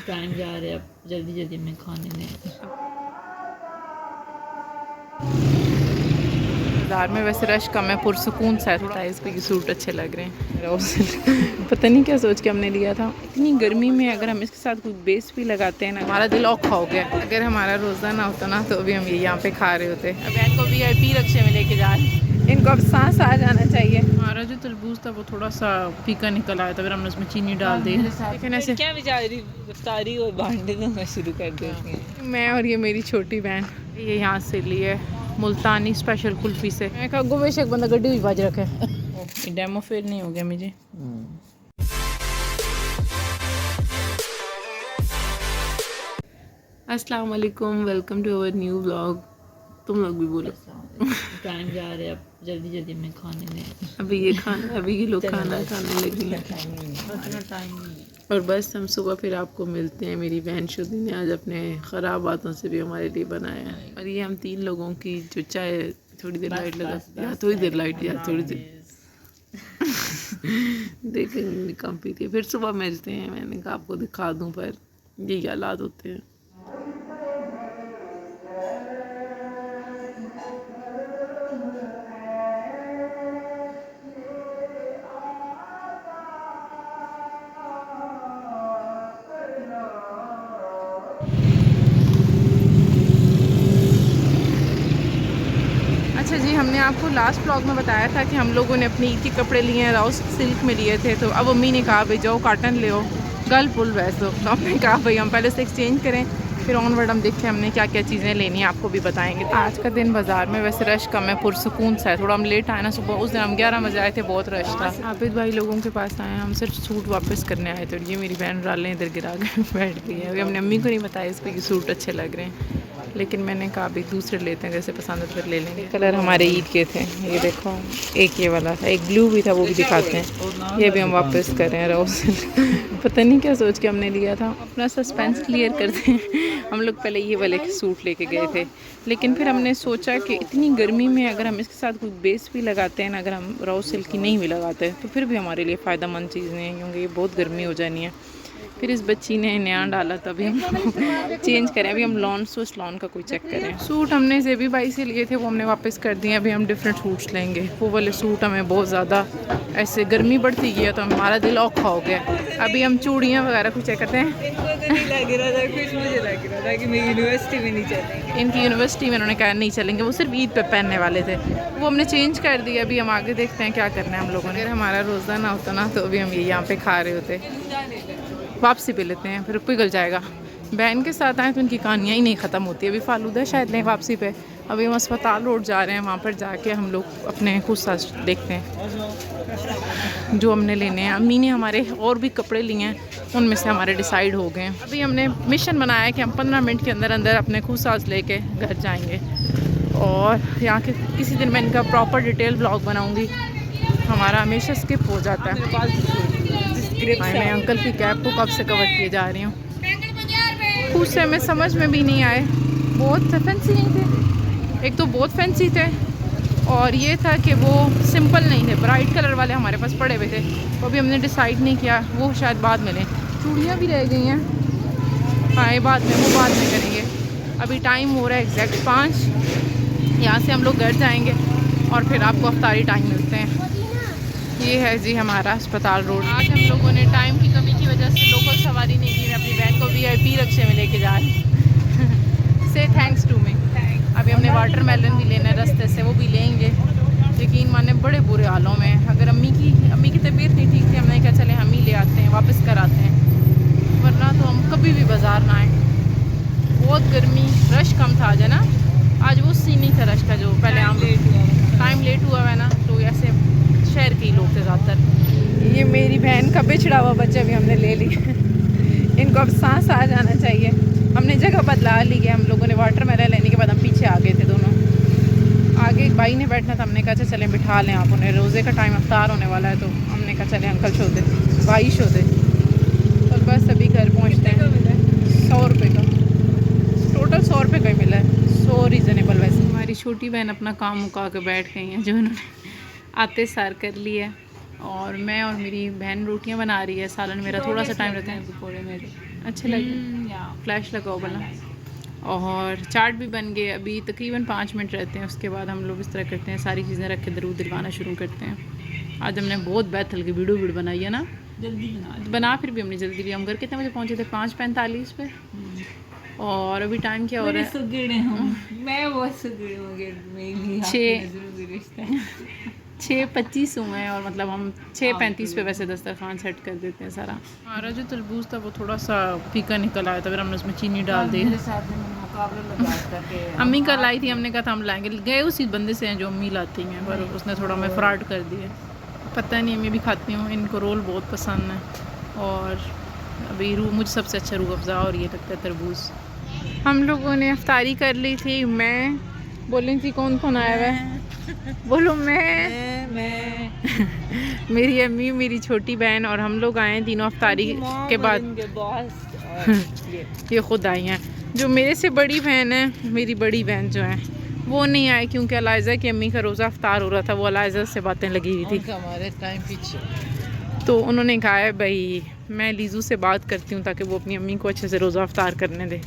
Time जा रहा है, अब जल्दी जल्दी में खाने में। बाजार में वैसे रश कम है, पुरसुकून सा है थोड़ा। इस पे सूट अच्छे लग रहे हैं। पता नहीं क्या सोच के हमने लिया था। इतनी गर्मी में अगर हम इसके साथ कोई बेस भी लगाते हैं ना, हमारा दिल औखा हो गया। अगर हमारा रोज़ा ना होता ना तो अभी हम ये यहाँ पे खा रहे होते। अब इनको VIP रक्शे में लेके जा रहे हैं। इनको अब सांस आ जाना चाहिए। हमारा जो तरबूज था वो थोड़ा सा फीका निकल आया था, फिर हमने उसमें चीनी डाल दी। लेकिन ऐसे क्या बेचारी इफ्तारी और भांडे तो शुरू कर देती हैं। मैं और ये मेरी छोटी बहन ये यहाँ से लिए मुल्तानी स्पेशल कुल्फी से। मैं कहा गोवेश एक बंदा गड्डी बाज रखे। डेमो फेल नहीं हो गया मुझे। अस्सलाम वालेकुम, welcome to our new vlog. तुम लोग भी बोलो। टाइम जा रहा है, अब जल्दी जल्दी में खाने में। अभी ये खाना, अभी ये लोग खाना खाने लगी हैं। टाइम और बस हम सुबह फिर आपको मिलते हैं। मेरी बहन शुदी ने आज अपने ख़राब बातों से भी हमारे लिए बनाया है। और ये हम 3 लोगों की जो चाय थोड़ी देर लाइट लगा, या थोड़ी देर लाइट या थोड़ी देर देखेंगे कम पीती है। फिर सुबह मिलते हैं। मैंने कहा आपको दिखा दूँ, पर यही हालात होते हैं। अच्छा जी, हमने आपको लास्ट ब्लॉग में बताया था कि हम लोगों ने अपनी ईद के कपड़े लिए हैं, राउस सिल्क में लिए थे। तो अब अम्मी ने कहा भाई जाओ काटन ले आओ, गल फुल वैसो। तो हमने कहा भाई हम पहले से एक्सचेंज करें, फिर ऑनवर्ड हम देखें हमने क्या क्या चीज़ें लेनी है, आपको भी बताएंगे। आज का दिन बाज़ार में वैसे रश कम है, पुरसुकून सा है। थोड़ा हम लेट आए ना सुबह, उस दिन हम 11 बजे आए थे, बहुत रश था। आबिद भाई लोगों के पास आए, हम सिर्फ सूट वापस करने आए थे। और ये मेरी बहन रालें इधर गिरा के बैठ गई है। अभी हमने अम्मी को नहीं बताया इस पर कि सूट अच्छे लग रहे हैं, लेकिन मैंने कहा अभी दूसरे लेते हैं, जैसे पसंद है फिर ले लेंगे। कलर हमारे ईद के थे, ये देखो एक ये वाला था, एक ब्लू भी था, वो भी दिखाते हैं। ये भी हम वापस कर रहे हैं रोज। पता नहीं क्या सोच के हमने लिया था। अपना सस्पेंस क्लियर करते हैं। हम लोग पहले ये वाले सूट लेके गए थे, लेकिन फिर हमने सोचा कि इतनी गर्मी में अगर हम इसके साथ कोई बेस भी लगाते हैं ना, अगर हम रॉ सिल्क की नहीं भी लगाते तो फिर भी हमारे लिए फ़ायदेमंद चीज़ नहीं है, क्योंकि ये बहुत गर्मी हो जानी है। फिर इस बच्ची ने नया डाला, तभी हम चेंज करें। अभी हम लॉन स्विच लॉन का कोई चेक करें। सूट हमने जेबी बाई से लिए थे, वो हमने वापस कर दिए। अभी हम डिफरेंट सूट्स लेंगे। वो वाले सूट हमें बहुत ज़्यादा ऐसे गर्मी बढ़ती गई है तो हमारा दिल औखा हो गया। अभी हम चूड़ियाँ वगैरह कुछ चेक करते हैं। लग रहा था कुछ, मुझे लग रहा था कि मैं यूनिवर्सिटी में नहीं चलेंगे। इनकी यूनिवर्सिटी में उन्होंने कहा नहीं चलेंगे, वो सिर्फ ईद पे पहनने वाले थे, वो हमने चेंज कर दिया। अभी हम आगे देखते हैं क्या करना है हम लोगों ने। अगर हमारा रोज़ा ना होता ना तो अभी हम ये यहाँ पे खा रहे होते। वापसी पे लेते हैं, फिर पिघल जाएगा। बहन के साथ आए तो उनकी कहानियाँ ही नहीं ख़त्म होती। अभी फालूदा शायद लें वापसी पे। अभी हम अस्पताल रोड जा रहे हैं, वहाँ पर जाके हम लोग अपने खुद साथ देखते हैं जो हमने लेने हैं। अम्मी ने हमारे और भी कपड़े लिए हैं, उनमें से हमारे डिसाइड हो गए। अभी हमने मिशन बनाया है कि हम 15 मिनट के अंदर अंदर अपने खुद साथ लेके घर जाएंगे। और यहाँ के किसी दिन मैं इनका प्रॉपर डिटेल ब्लॉग बनाऊँगी। हमारा हमेशा स्किप हो जाता है। मैं अंकल की कैब को कब से कवर किए जा रही हूँ। कुछ से हमें समझ में भी नहीं आए, बहुत फैंसी नहीं थे। एक तो बहुत फैंसी थे, और ये था कि वो सिंपल नहीं थे। ब्राइट कलर वाले हमारे पास पड़े हुए थे, वो भी हमने डिसाइड नहीं किया, वो शायद बाद में लें। चूड़ियाँ भी रह गई हैं, हाँ ये बाद में, वो बाद में करेंगे। अभी टाइम हो रहा है एग्जैक्ट 5। यहाँ से हम लोग घर जाएंगे और फिर आपको अफ्तारी टाइम मिलते हैं। ये है जी हमारा अस्पताल रोड। आज हम लोगों ने टाइम की कमी की वजह से लोकल सवारी नहीं की। मैं अपनी बहन को VIP रक्शे में लेके जा रही हूँ। से थैंक्स टू मी। अभी हमने वाटरमेलन भी लेना है रास्ते से, वो भी लेंगे। यकीन माने बड़े बुरे हालों में। अगर अम्मी की तबीयत नहीं ठीक थी, हमने कहा चले हम ही ले आते हैं, वापस कर आते हैं, वरना तो हम कभी भी बाज़ार ना आए। बहुत गर्मी, रश कम था आज, है ना। आज वो सीन नहीं था रश का जो पहले आम टाइम लेट हुआ है ना, तो ऐसे शहर के ही लोग थे ज़्यादातर। ये मेरी बहन का बिछड़ा हुआ बच्चा भी हमने ले लिया। इनको अब सांस आ जाना चाहिए। हमने जगह बदला ली है। हम लोगों ने वाटरमेलन लेने के बाद हम पीछे आ गए थे दोनों। आगे एक भाई ने बैठना था, हमने कहा चलें बिठा लें आप उन्हें, रोज़े का टाइम अफ्तार होने वाला है, तो हमने कहा चलें अंकल शो दे, भाई शो दे। और बस अभी घर पहुँचते हैं। 100 रुपये का टोटल, 100 रुपये का ही मिला है। 100 रीज़नेबल। वैसे हमारी छोटी बहन अपना काम मुका के बैठ गई हैं, जो उन्होंने आते सार कर लिया। और मैं और मेरी बहन रोटियां बना रही है, सालन मेरा थोड़ा सा टाइम रहता है। पकौड़े मेरे अच्छे लगे? फ्लैश लगाओ भला। और चाट भी बन गए, अभी तकरीबन 5 मिनट रहते हैं, उसके बाद हम लोग इस तरह करते हैं, सारी चीज़ें रख के दरूद दिलवाना शुरू करते हैं। आज हमने बहुत बेहतर की वीडियो बनाई है ना, जल्दी बना फिर भी हमने जल्दी भी। हम घर कितने बजे पहुँचे थे? 5:45 पे। और अभी टाइम क्या हो रहा है? मैं बहुत सुगड़े हूँ, 6:25 हुए हैं, और मतलब हम 6:35 पे वैसे दस्तरखान सेट कर देते हैं सारा। हमारा जो तरबूज था वो थोड़ा सा फीका निकल आया था, फिर हमने उसमें चीनी डाल दी। अम्मी कल आई थी, हमने कहा था हम लाएंगे, गए उसी बंदे से हैं जो अम्मी लाती हैं, पर उसने थोड़ा हमें फ्रॉड कर दिया। पता नहीं, मैं भी खाती हूँ, इनको रोल बहुत पसंद है। और अभी मुझे सबसे अच्छा रूह अफ़ज़ा और ये लगता है तरबूज। हम लोगों ने इफ्तारी कर ली थी। मैं बोली थी कौन कौन आया हुआ है? बोलो। मैं मेरी अम्मी, मेरी छोटी बहन और हम लोग आए हैं तीनों इफ्तारी के बाद। ये खुद आई हैं। जो मेरे से बड़ी बहन है, मेरी बड़ी बहन जो है वो नहीं आई, क्योंकि अलाइज़ा की अम्मी का रोज़ा इफ्तार हो रहा था, वो अलाइज़ा से बातें लगी हुई थी हमारे टाइम पीछे। तो उन्होंने कहा है भाई मैं लीज़ू से बात करती हूँ ताकि वो अपनी अम्मी को अच्छे से रोज़ा इफ्तार करने दे।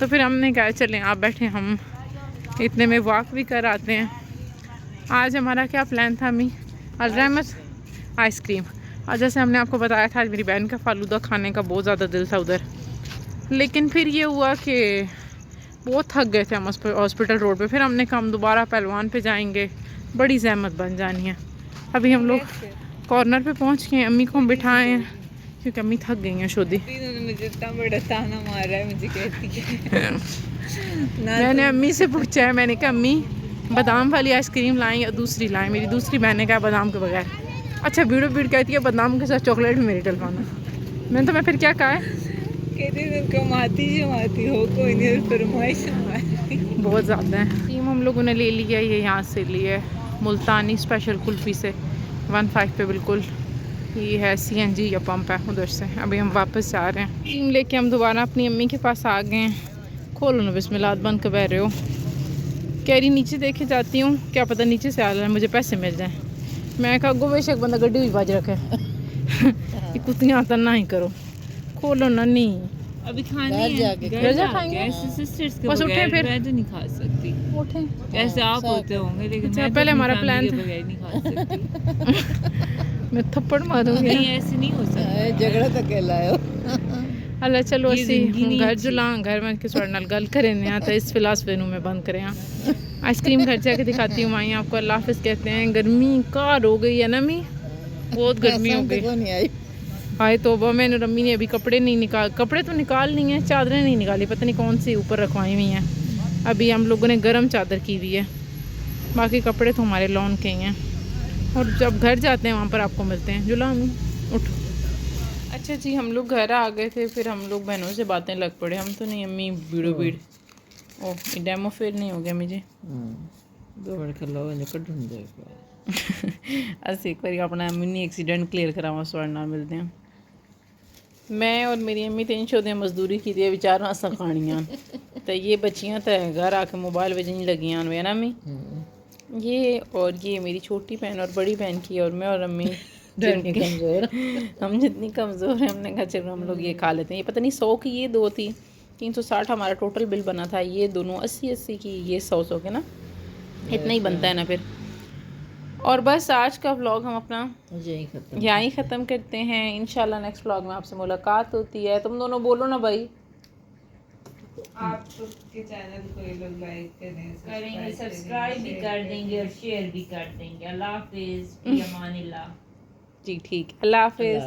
तो फिर हमने कहा चलें आप बैठे, हम इतने में वॉक भी कर आते हैं। आज हमारा क्या प्लान था अम्मी? आज रहमत आइसक्रीम। और जैसे हमने आपको बताया था, आज मेरी बहन का फालूदा खाने का बहुत ज़्यादा दिल था उधर, लेकिन फिर ये हुआ कि बहुत थक गए थे हम हॉस्पिटल रोड पे। फिर हमने कहा हम दोबारा पहलवान पे जाएंगे, बड़ी जहमत बन जानी है। अभी हम लोग कॉर्नर पे पहुंच गए हैं, अम्मी को हम बिठाए हैं क्योंकि अम्मी थक गई हैं। शोदी मुझे इतना बड़ा ताना मारा है, मुझे कहती है मैंने अम्मी से पूछा है, मैंने कहा अम्मी बादाम वाली आइसक्रीम लाएं या दूसरी लाएं? मेरी दूसरी बहन ने कहा बादाम के बगैर। अच्छा बीड़ कहती है बादाम के साथ चॉकलेट भी मेरी डलवाना। मैंने तो मैं फिर क्या कहा है, कमाती हो कोई नहीं, फरमाइश बहुत ज़्यादा है। टीम हम लोगों ने ले लिया, ये यहाँ से लिए मुल्तानी स्पेशल कुल्फ़ी से 15 पे बिल्कुल। ये है CNG या पंप है उधर से। अभी हम वापस जा रहे हैं। टीम लेके हम दोबारा अपनी अम्मी के पास आ गए हैं। खोलो ना बिस्मिल्लाह, बंद कर बह रहे हो। कह रही नीचे देखे जाती हूँ, क्या पता नीचे से आ रहा है मुझे पैसे मिल जाएँ। मैं कहा गो बेशक बंदा गड्डी हुई बाज रखे ये कुत्तियाँ आता ना ही करो। खोलो ना, नहीं अभी खानी है, घर जा खाएंगे। ऐसे सिस्टर्स के बस उठे फिर। मैं तो नहीं खा सकती। उठे ऐसे आप होते होंगे, लेकिन अच्छा, मैं पहले तो हमारा अपनी प्लान फैमिली के था। बगैर नहीं खा सकती। मैं थप्पड़ मारूंगी। नहीं ऐसे नहीं हो सकता, झगड़ा तक कहलायो। अल्लाह चलो ये असी जिंदगी नहीं घर अच्छी। जुला घर में किस वरना गल करें यहाँ तो इस फिलासफे में बंद करें। आइसक्रीम घर जाके दिखाती हूँ माई आपको। अल्लाह हाफिज़ कहते हैं। गर्मी कार हो गई है ना मी, बहुत गर्मी हो गई। हाय तौबा, मैंने रम्मी ने अभी कपड़े तो निकाल नहीं है, चादरें नहीं निकाली, पता नहीं कौन सी ऊपर रखवाई हुई हैं। अभी हम लोगों ने गर्म चादर की हुई है, बाकी कपड़े तो हमारे लॉन के ही हैं। और जब घर जाते हैं वहाँ पर आपको मिलते हैं। जुला हमें उठो। अच्छा जी, हम लोग घर आ गए थे, फिर हम लोग बहनों से बातें लग पड़े। हम तो नहीं अम्मी बीड़ो बीड़। ओह ये डेमो फेयर नहीं हो गया मुझे। 2 मिनट कर लो, निकल ढूंढ जाएगा। अस एक बार अपना मिनी एक्सीडेंट क्लियर करावा सवार नाल मिलते हैं। मैं और मेरी अम्मी 300 दिन मजदूरी की थी बेचारा असा खानियां तो ये बच्चियां तो घर आके मोबाइल बजनी लगियां वे ना अम्मी। ये और ये मेरी छोटी बहन और बड़ी बहन की, और मैं और अम्मी कमज़ोर हम जितनी कमज़ोर हैं, हमने कहा चलो हम लोग ये खा लेते हैं। ये पता नहीं 100 की ये 2 थी, 360 हमारा टोटल बिल बना था। ये दोनों 80 की, ये 100 के ना, इतना ही बनता है ना फिर। और बस आज का व्लॉग हम अपना यहीं ख़त्म करते हैं। इंशाल्लाह नेक्स्ट व्लॉग में आपसे मुलाकात होती है। तुम दोनों बोलो ना भाई। आप के चैनल को ये लोग लाइक करेंगे, सब्सक्राइब भी कर देंगे और शेयर भी कर देंगे। अल्लाह हाफिज़, फी अमानिल्लाह। जी ठीक, अल्लाह हाफिज़।